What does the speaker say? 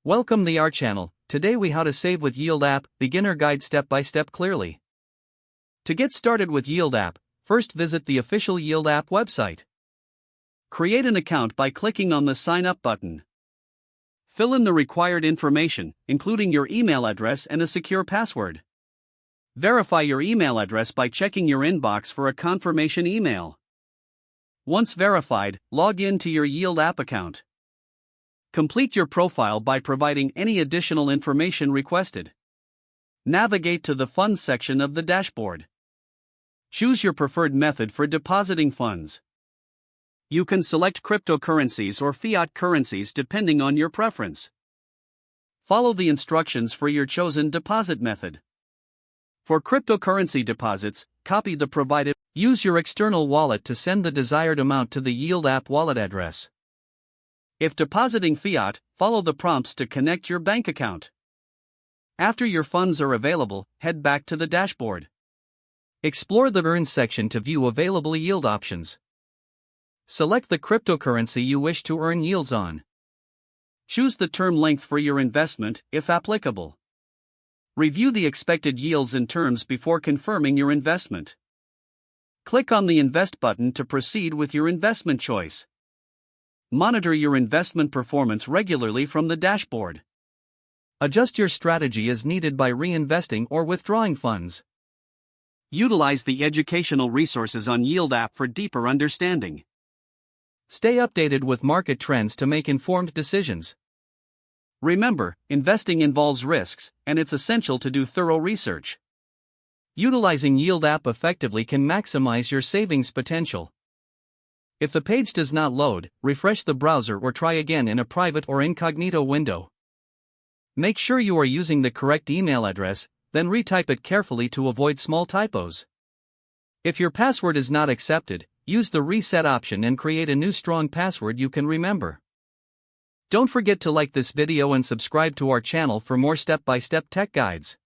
Welcome to our channel. Today we how to save with Yield app, beginner guide step by step clearly. To get started with Yield app, first visit the official Yield app website. Create an account by clicking on the sign up button. Fill in the required information, including your email address and a secure password. Verify your email address by checking your inbox for a confirmation email. Once verified, log in to your Yield app account. Complete your profile by providing any additional information requested. Navigate to the Funds section of the dashboard. Choose your preferred method for depositing funds. You can select cryptocurrencies or fiat currencies depending on your preference. Follow the instructions for your chosen deposit method. For cryptocurrency deposits, copy the provided. Use your external wallet to send the desired amount to the Yield app wallet address. If depositing fiat, follow the prompts to connect your bank account. After your funds are available, head back to the dashboard. Explore the Earn section to view available yield options. Select the cryptocurrency you wish to earn yields on. Choose the term length for your investment, if applicable. Review the expected yields and terms before confirming your investment. Click on the Invest button to proceed with your investment choice. Monitor your investment performance regularly from the dashboard. Adjust your strategy as needed by reinvesting or withdrawing funds. Utilize the educational resources on Yield app for deeper understanding. Stay updated with market trends to make informed decisions. Remember, investing involves risks, and it's essential to do thorough research. Utilizing Yield app effectively can maximize your savings potential. If the page does not load, refresh the browser or try again in a private or incognito window. Make sure you are using the correct email address, then retype it carefully to avoid small typos. If your password is not accepted, use the reset option and create a new strong password you can remember. Don't forget to like this video and subscribe to our channel for more step-by-step tech guides.